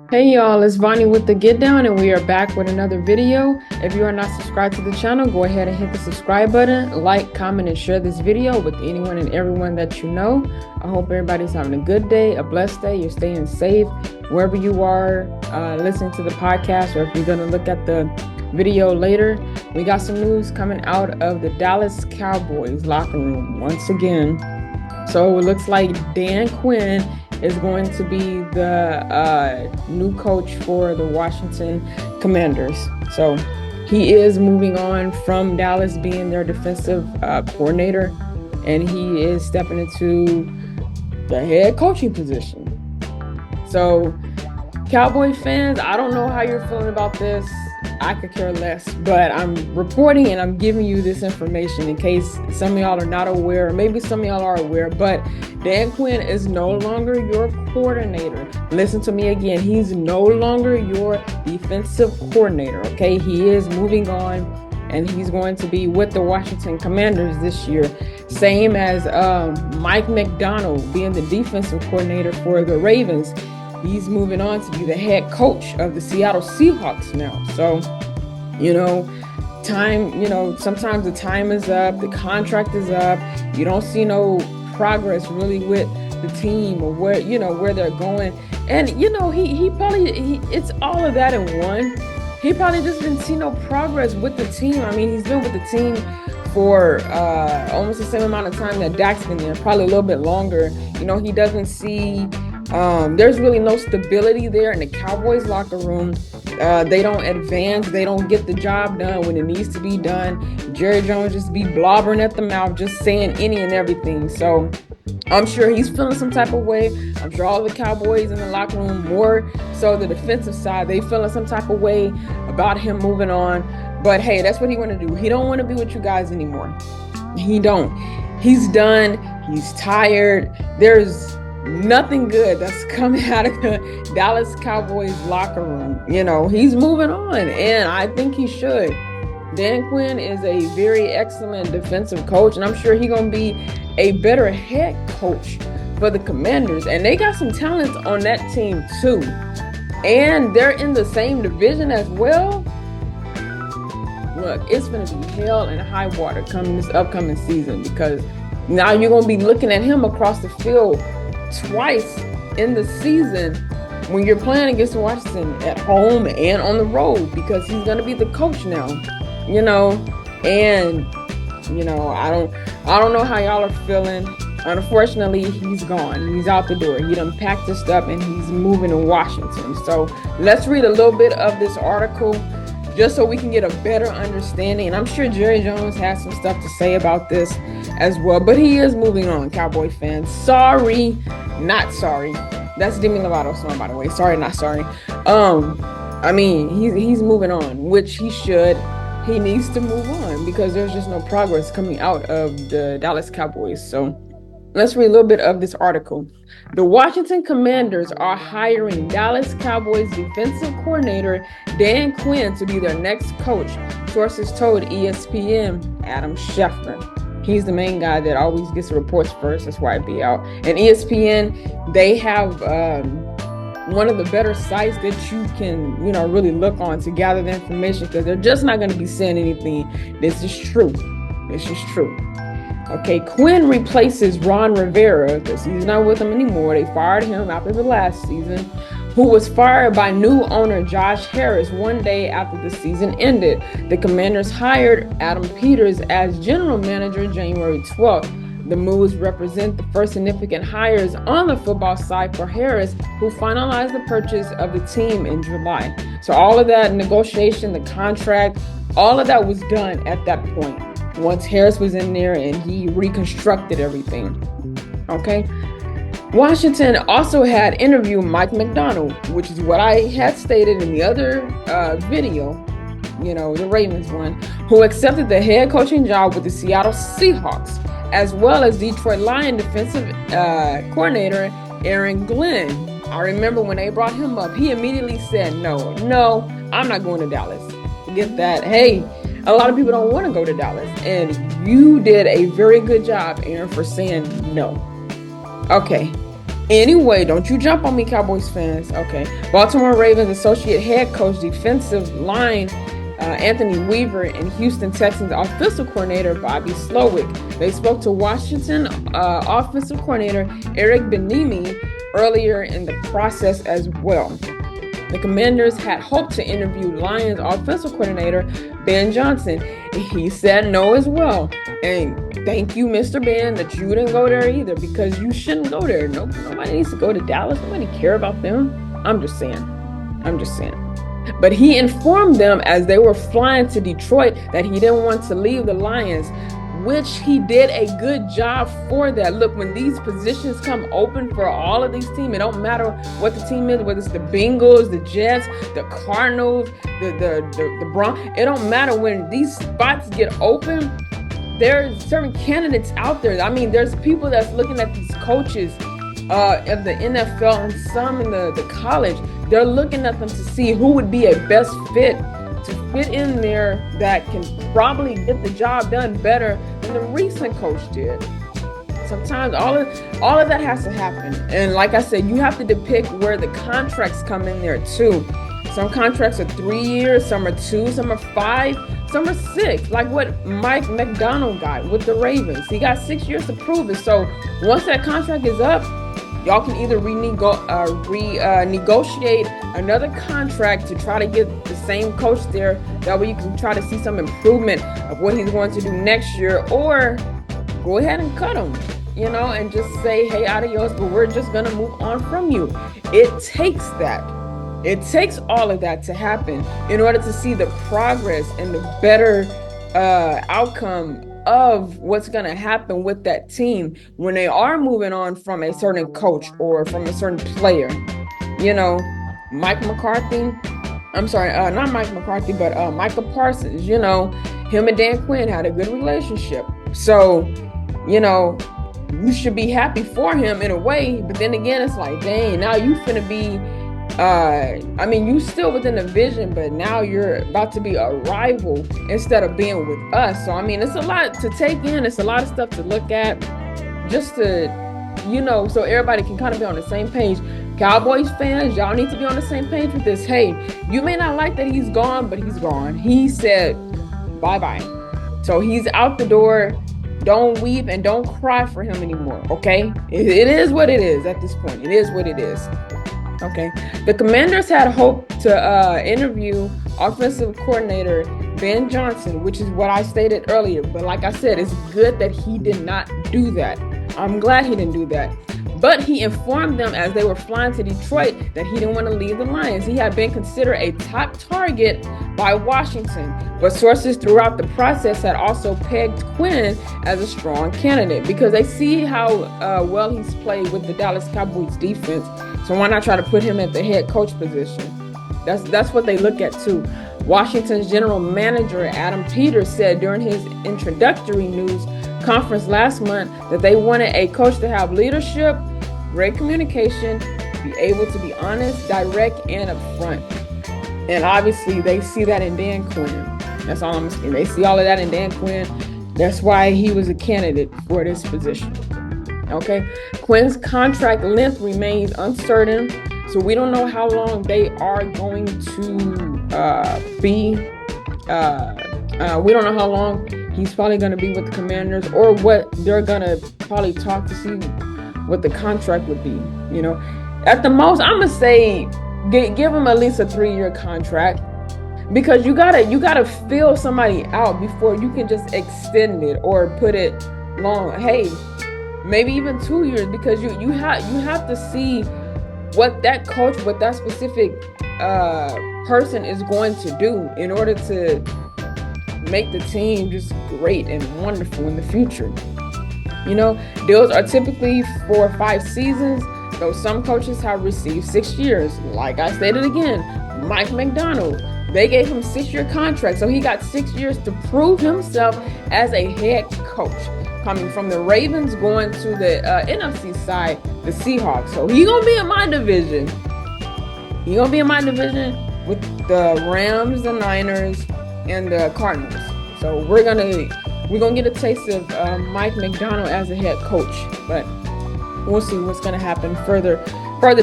Hey y'all, it's Vonnie with the Get Down, and we are back with another video. If you are not subscribed to the channel, go ahead and hit the subscribe button, like, comment, and share this video with anyone and everyone that you know. I hope everybody's having a good day, a blessed day. You're staying safe wherever you are listening to the podcast, or if you're going to look at the video later. We got some news coming out of the Dallas Cowboys locker room once again. So it looks like Dan Quinn is going to be the new coach for the Washington Commanders. So he is moving on from Dallas being their defensive coordinator, and he is stepping into the head coaching position. So Cowboy fans, I don't know how you're feeling about this. I could care less, but I'm reporting and I'm giving you this information in case some of y'all are not aware, or maybe some of y'all are aware, but Dan Quinn is no longer your coordinator. Listen to me again. He's no longer your defensive coordinator, okay? He is moving on, and he's going to be with the Washington Commanders this year. Same as Mike Macdonald being the defensive coordinator for the Ravens. He's moving on to be the head coach of the Seattle Seahawks now. So, sometimes the time is up, the contract is up. You don't see no progress really with the team or where they're going. And, it's all of that in one. He probably just didn't see no progress with the team. I mean, he's been with the team for almost the same amount of time that Dak's been there, probably a little bit longer. He doesn't see... there's really no stability there in the Cowboys locker room. They don't advance. They don't get the job done when it needs to be done. Jerry Jones just be blobbering at the mouth, just saying any and everything. So I'm sure he's feeling some type of way. I'm sure all the Cowboys in the locker room, more so the defensive side, they feeling some type of way about him moving on. But hey, that's what he want to do. He don't want to be with you guys anymore. He don't. He's done. He's tired. There's nothing good that's coming out of the Dallas Cowboys locker room. He's moving on, and I think he should. Dan Quinn is a very excellent defensive coach, and I'm sure he's going to be a better head coach for the Commanders. And they got some talent on that team too. And they're in the same division as well. Look, it's going to be hell and high water coming this upcoming season, because now you're going to be looking at him across the field twice in the season when you're playing against Washington at home and on the road, because he's going to be the coach now, and I don't know how y'all are feeling. Unfortunately, he's gone. He's out the door. He done packed his stuff and he's moving to Washington. So let's read a little bit of this article just so we can get a better understanding. And I'm sure Jerry Jones has some stuff to say about this as well. But he is moving on, Cowboy fans. Sorry, not sorry. That's Demi Lovato's song, by the way. Sorry, not sorry. He's moving on, which he should. He needs to move on because there's just no progress coming out of the Dallas Cowboys. So let's read a little bit of this article. The Washington Commanders are hiring Dallas Cowboys defensive coordinator Dan Quinn to be their next coach, sources told ESPN Adam Schefter. He's the main guy that always gets the reports first. That's why it be out. And ESPN, they have one of the better sites that you can, really look on to gather the information, because they're just not going to be saying anything. This is true. Okay, Quinn replaces Ron Rivera because he's not with them anymore. They fired him after the last season, who was fired by new owner Josh Harris one day after the season ended. The Commanders hired Adam Peters as general manager January 12th. The moves represent the first significant hires on the football side for Harris, who finalized the purchase of the team in July. So all of that negotiation, the contract, all of that was done at that point, once Harris was in there and he reconstructed everything. Okay. Washington also had interviewed Mike Macdonald, which is what I had stated in the other video, the Ravens one, who accepted the head coaching job with the Seattle Seahawks, as well as Detroit Lions defensive coordinator Aaron Glenn. I remember when they brought him up, he immediately said, no, I'm not going to Dallas. Forget that. Hey, a lot of people don't want to go to Dallas, and you did a very good job, Aaron, for saying no. Okay, Anyway, don't you jump on me, Cowboys fans. Okay. Baltimore Ravens associate head coach, defensive line Anthony Weaver, and Houston Texans offensive coordinator Bobby Slowick. They spoke to Washington offensive coordinator Eric Bieniemy earlier in the process as well. The Commanders had hoped to interview Lions offensive coordinator Ben Johnson. He said no as well. And thank you, Mr. Ben, that you didn't go there either, because you shouldn't go there. Nobody needs to go to Dallas. Nobody care about them. I'm just saying. But he informed them as they were flying to Detroit that he didn't want to leave the Lions, which he did a good job for that. Look, when these positions come open for all of these teams, it don't matter what the team is, whether it's the Bengals, the Jets, the Cardinals, the Broncos. It don't matter when these spots get open. There's certain candidates out there. I mean, there's people that's looking at these coaches of the NFL and some in the college. They're looking at them to see who would be a best fit to fit in there that can probably get the job done better than the recent coach did. Sometimes all of that has to happen. And like I said, you have to depict where the contracts come in there too. Some contracts are 3 years, some are 2, some are 5, some are 6. Like what Mike McDonald got with the Ravens. He got 6 years to prove it. So once that contract is up, y'all can either renegotiate another contract to try to get the same coach there. That way you can try to see some improvement of what he's going to do next year, or go ahead and cut him, and just say, hey, adios, but we're just going to move on from you. It takes that. It takes all of that to happen in order to see the progress and the better outcome of what's going to happen with that team when they are moving on from a certain coach or from a certain player. Mike McCarthy, I'm sorry, not Mike McCarthy, but Micah Parsons, him and Dan Quinn had a good relationship. So, you should be happy for him in a way, but then again, it's like, dang, now you finna be you still within the vision, but now you're about to be a rival instead of being with us. So, it's a lot to take in. It's a lot of stuff to look at just to, so everybody can kind of be on the same page. Cowboys fans, y'all need to be on the same page with this. Hey, you may not like that he's gone, but he's gone. He said bye-bye. So he's out the door. Don't weep and don't cry for him anymore, okay? It is what it is at this point. It is what it is. Okay, the Commanders had hoped to interview offensive coordinator Ben Johnson, which is what I stated earlier. But like I said, it's good that he did not do that. I'm glad he didn't do that. But he informed them as they were flying to Detroit that he didn't want to leave the Lions. He had been considered a top target by Washington, but sources throughout the process had also pegged Quinn as a strong candidate because they see how well he's played with the Dallas Cowboys defense. So why not try to put him at the head coach position? That's what they look at too. Washington's general manager, Adam Peters, said during his introductory news conference last month that they wanted a coach to have leadership, great communication, be able to be honest, direct, and upfront. And obviously they see that in Dan Quinn. That's all I'm saying. They see all of that in Dan Quinn. That's why he was a candidate for this position. Okay, Quinn's contract length remains uncertain, so we don't know how long they are going to be. We don't know how long he's probably going to be with the Commanders, or what they're going to probably talk to see what the contract would be. At the most, I'm gonna say give him at least a 3-year contract, because you gotta fill somebody out before you can just extend it or put it long. Hey, maybe even 2 years, because you have to see what that coach, what that specific person is going to do in order to make the team just great and wonderful in the future. Deals are typically 4 or 5 seasons, though some coaches have received 6 years. Like I stated again, Mike McDonald, they gave him 6-year contract, so he got 6 years to prove himself as a head coach, coming from the Ravens going to the NFC side, the Seahawks. So he's gonna be in my division. He's gonna be in my division with the Rams, the Niners, and the Cardinals. So we're gonna get a taste of Mike McDonald as a head coach. But We'll see what's going to happen further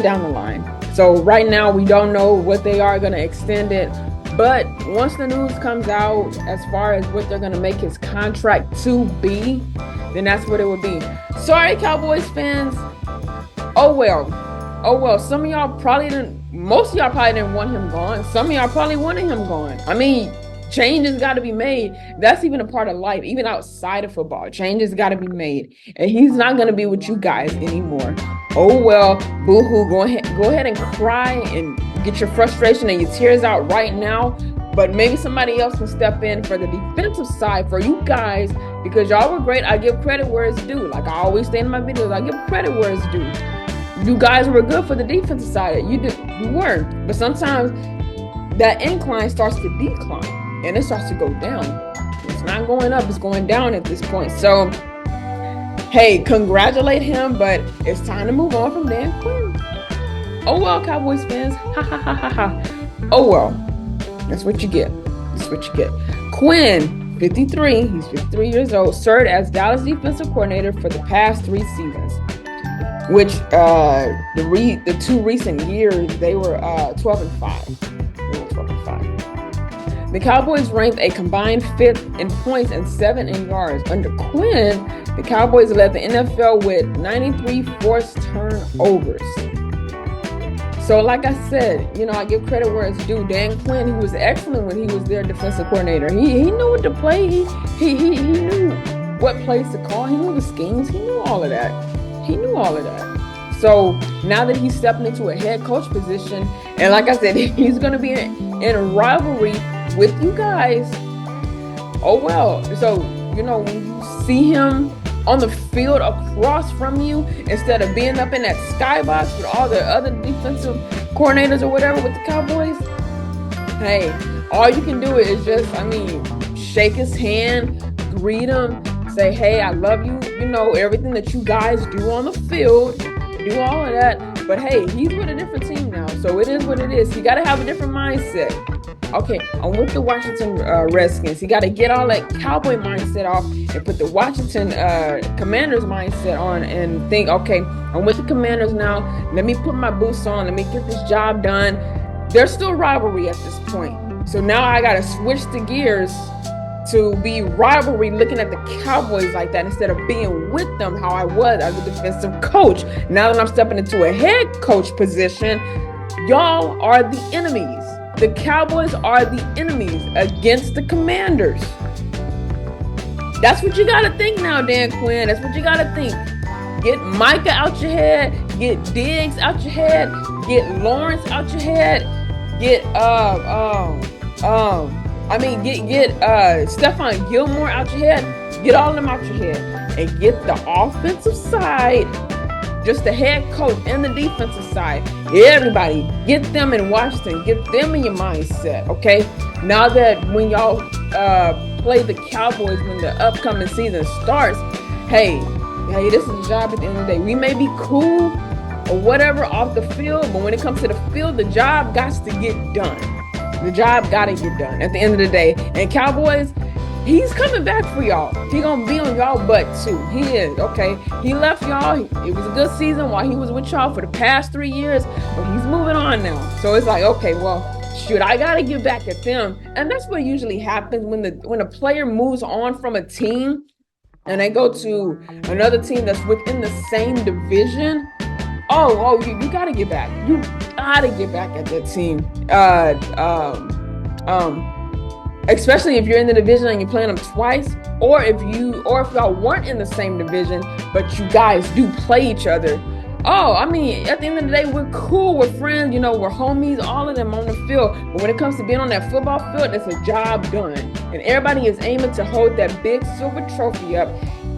down the line. So right now, we don't know what they are going to extend it. But once the news comes out as far as what they're going to make his contract to be, then that's what it would be. Sorry, Cowboys fans. Oh well. Some of y'all probably didn't, most of y'all probably didn't want him gone. Some of y'all probably wanted him gone. I mean, changes got to be made. That's even a part of life, even outside of football. Changes got to be made. And he's not going to be with you guys anymore. Oh well, boo-hoo. Go ahead and cry and get your frustration and your tears out right now. But maybe somebody else can step in for the defensive side for you guys, because y'all were great. I give credit where it's due. Like I always say in my videos, I give credit where it's due. You guys were good for the defensive side. You weren't. But sometimes that incline starts to decline and it starts to go down. It's not going up, it's going down at this point. So, hey, congratulate him, but it's time to move on from Dan Quinn. Oh well, Cowboys fans. Ha ha ha ha ha. Oh well. That's what you get. Quinn, 53, he's 53 years old, served as Dallas defensive coordinator for the past 3 seasons, which the 2 recent years, they were 12-5. They were 12-5. The Cowboys ranked a combined 5th in points and 7th in yards. Under Quinn, the Cowboys led the NFL with 93 forced turnovers. So like I said, I give credit where it's due. Dan Quinn, he was excellent when he was their defensive coordinator. He knew what to play. He knew what plays to call. He knew the schemes. He knew all of that. So now that he's stepping into a head coach position, and like I said, he's going to be in a rivalry with you guys. Oh well. So, when you see him on the field across from you, instead of being up in that skybox with all the other defensive coordinators or whatever with the Cowboys, hey, all you can do is just, shake his hand, greet him, say, hey, I love you, everything that you guys do on the field, do all of that. But hey, he's with a different team now, so it is what it is. He got to have a different mindset. Okay, I'm with the Washington Redskins. He got to get all that Cowboy mindset off and put the Washington Commanders mindset on and think, okay, I'm with the Commanders now. Let me put my boots on. Let me get this job done. There's still rivalry at this point. So now I got to switch the gears to be rivalry, looking at the Cowboys like that instead of being with them how I was as a defensive coach. Now that I'm stepping into a head coach position, y'all are the enemies. The Cowboys are the enemies against the Commanders. That's what you got to think now, Dan Quinn. That's what you got to think. Get Micah out your head. Get Diggs out your head. Get Lawrence out your head. Get get Stephon Gilmore out your head. Get all of them out your head. And get the offensive side, just the head coach and the defensive side. Everybody, get them in Washington. Get them in your mindset, okay? Now that when y'all play the Cowboys when the upcoming season starts, hey, this is a job at the end of the day. We may be cool or whatever off the field, but when it comes to the field, the job got to get done. The job got to get done at the end of the day. And Cowboys, he's coming back for y'all. He gonna be on y'all butt too. He is, okay? He left y'all. It was a good season while he was with y'all for the past 3 years, but he's moving on now. So it's like, okay, well, shoot, I gotta get back at them. And that's what usually happens when a player moves on from a team and they go to another team that's within the same division. You gotta get back. You gotta get back at that team. Especially if you're in the division and you're playing them twice, or if y'all weren't in the same division, but you guys do play each other. At the end of the day, we're cool, we're friends, we're homies, all of them on the field. But when it comes to being on that football field, it's a job done. And everybody is aiming to hold that big silver trophy up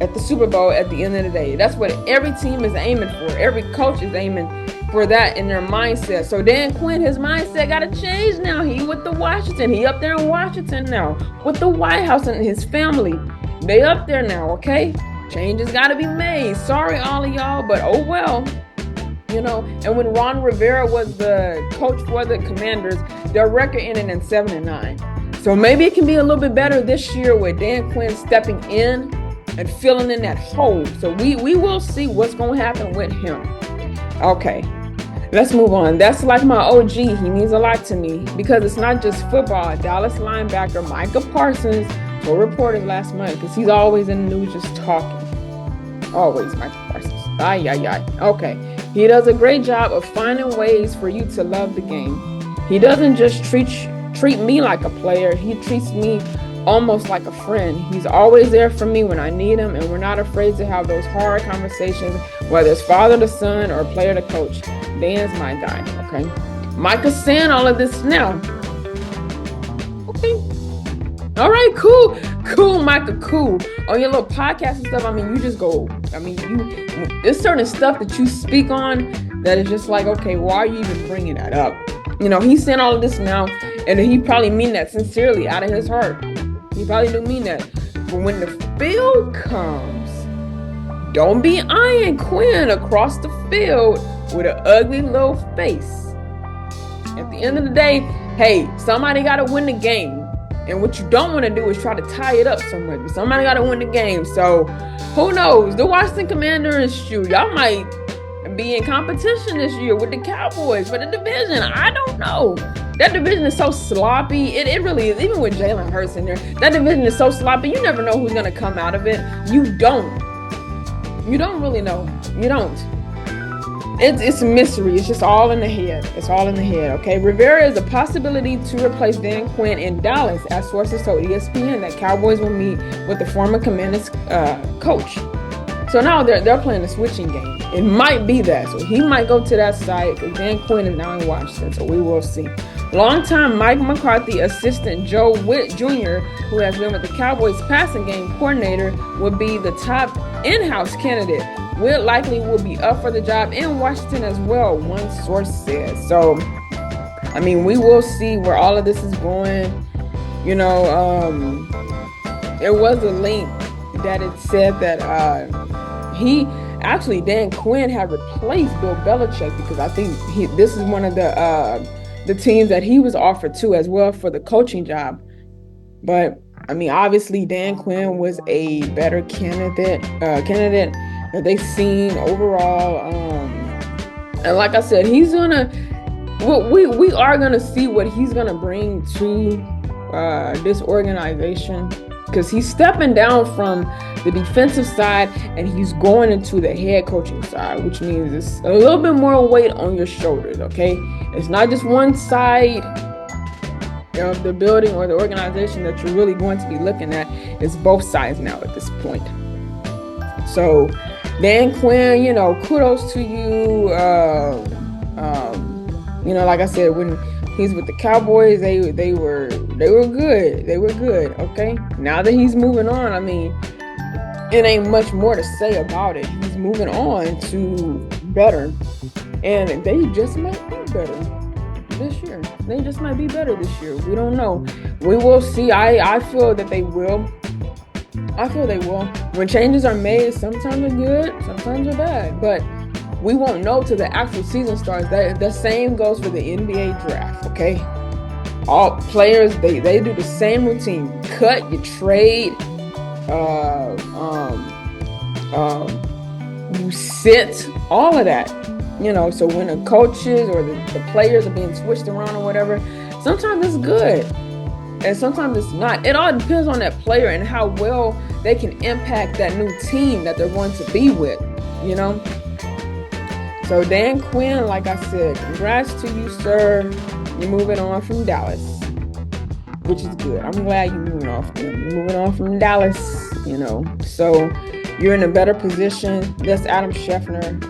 at the Super Bowl at the end of the day. That's what every team is aiming for. Every coach is aiming for that in their mindset. So Dan Quinn, his mindset got to change now. He with the Washington. He up there in Washington now with the White House and his family. They up there now, okay? Changes got to be made. Sorry, all of y'all, but oh well. And when Ron Rivera was the coach for the Commanders, their record ended in 7-9. So maybe it can be a little bit better this year with Dan Quinn stepping in and filling in that hole. So we will see what's going to happen with him. Okay, let's move on. That's like my OG. He means a lot to me because it's not just football. Dallas linebacker Micah Parsons told reporters last month, because he's always in the news just talking. Always Micah Parsons. Okay. He does a great job of finding ways for you to love the game. He doesn't just treat me like a player. He treats me almost like a friend. He's always there for me when I need him, and we're not afraid to have those hard conversations, whether it's father to son or player to coach. Dan's my guy, okay? Micah's saying all of this now. Okay. All right, cool, Micah, cool. On your little podcast and stuff, I mean, you just go, I mean, there's certain stuff that you speak on that is just like, okay, why are you even bringing that up? You know, he's saying all of this now, and he probably mean that sincerely out of his heart. He probably do mean that. But when the field comes, don't be eyeing Quinn across the field with an ugly little face. At the end of the day, hey, somebody got to win the game. And what you don't want to do is try to tie it up somewhere. But somebody got to win the game. So who knows? The Washington Commanders, shoot, y'all might be in competition this year with the Cowboys for the division. I don't know. That division is so sloppy. It really is. Even with Jalen Hurts in there, that division is so sloppy. You never know who's going to come out of it. You don't really know. You don't. It's a mystery. It's just all in the head. It's all in the head, okay? Rivera is a possibility to replace Dan Quinn in Dallas, as sources told ESPN that Cowboys will meet with the former Commanders coach. So now they're playing a switching game. It might be that. So he might go to that side because Dan Quinn is now in Washington. So we will see. Longtime Mike McCarthy assistant Joe Witt Jr., who has been with the Cowboys passing game coordinator, will be the top in-house candidate. Witt likely will be up for the job in Washington as well, one source says. So, I mean, we will see where all of this is going. You know, there was a link that it said that Dan Quinn had replaced Bill Belichick, because I think this is one of the teams that he was offered to as well for the coaching job. But I mean, obviously Dan Quinn was a better candidate that they've seen overall. And like I said, we are gonna see what he's gonna bring to this organization, because he's stepping down from the defensive side and he's going into the head coaching side, which means it's a little bit more weight on your shoulders, okay? It's not just one side of the building or the organization that you're really going to be looking at. It's both sides now at this point. So Dan Quinn, you know, kudos to you. You know, like I said, when he's with the Cowboys, they were good. They were good, okay? Now that he's moving on, I mean, it ain't much more to say about it. He's moving on to better. And they just might be better this year. They just might be better this year. We don't know. We will see. I feel that they will. I feel they will. When changes are made, sometimes they're good, sometimes they're bad. But we won't know till the actual season starts. The same goes for the NBA draft, okay? All players, they do the same routine. You cut, you trade, you sit, all of that. You know, so when the coaches or the players are being switched around or whatever, sometimes it's good and sometimes it's not. It all depends on that player and how well they can impact that new team that they're going to be with, you know. So Dan Quinn, like I said, congrats to you, sir. You're moving on from Dallas, which is good. I'm glad you're moving on from Dallas, you know. So you're in a better position. That's Adam Schefter.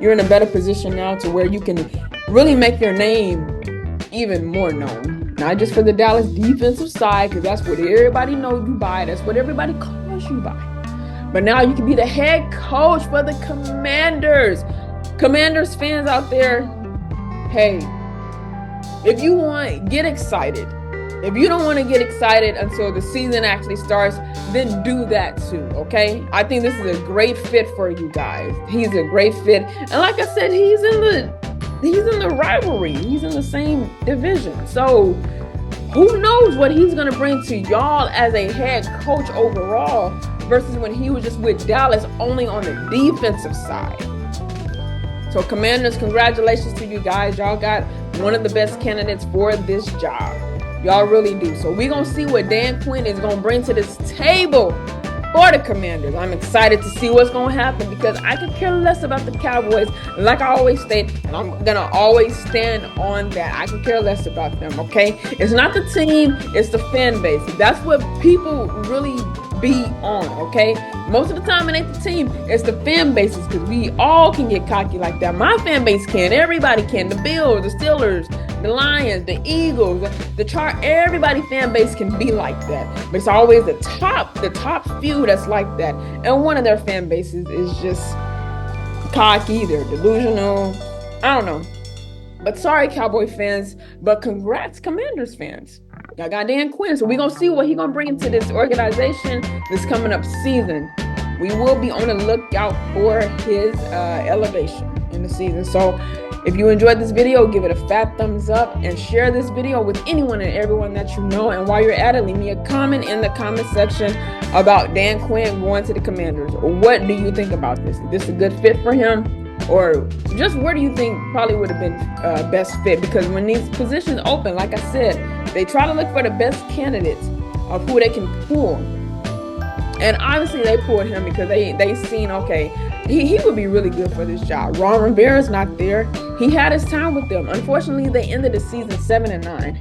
You're in a better position now to where you can really make your name even more known. Not just for the Dallas defensive side, because that's what everybody knows you by. That's what everybody calls you by. But now you can be the head coach for the Commanders. Commanders fans out there, hey, if you want, get excited. If you don't want to get excited until the season actually starts, then do that too, okay? I think this is a great fit for you guys. He's a great fit. And like I said, he's in the rivalry. He's in the same division. So who knows what he's going to bring to y'all as a head coach overall. versus when he was just with Dallas only on the defensive side. So Commanders, congratulations to you guys. Y'all got one of the best candidates for this job. Y'all really do. So we're going to see what Dan Quinn is going to bring to this table for the Commanders. I'm excited to see what's going to happen because I could care less about the Cowboys. Like I always state, and I'm going to always stand on that. I could care less about them, okay? It's not the team, it's the fan base. That's what people really be on, okay? Most of the time it ain't the team, it's the fan bases because we all can get cocky like that. My fan base can, everybody can. The Bills, the Steelers, the Lions, the Eagles, the Chart, everybody fan base can be like that. But it's always the top few that's like that. And one of their fan bases is just cocky, they're delusional. I don't know. But sorry, Cowboy fans, but congrats, Commanders fans. Y'all got Dan Quinn, so we're going to see what he's going to bring into this organization this coming up season. We will be on the lookout for his elevation in the season. So if you enjoyed this video, give it a fat thumbs up and share this video with anyone and everyone that you know. And while you're at it, leave me a comment in the comment section about Dan Quinn going to the Commanders. What do you think about this? Is this a good fit for him? Or just where do you think probably would have been best fit? Because when these positions open, like I said, they try to look for the best candidates of who they can pull. And obviously they pulled him because they seen, okay, he would be really good for this job. Ron Rivera's not there. He had his time with them. Unfortunately, they ended the season 7-9.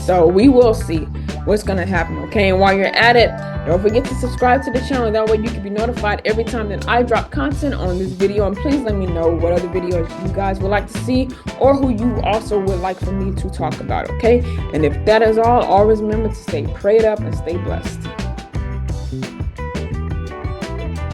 So we will see what's going to happen, okay? And while you're at it, don't forget to subscribe to the channel. That way you can be notified every time that I drop content on this video. And please let me know what other videos you guys would like to see or who you also would like for me to talk about, okay? And if that is all, always remember to stay prayed up and stay blessed.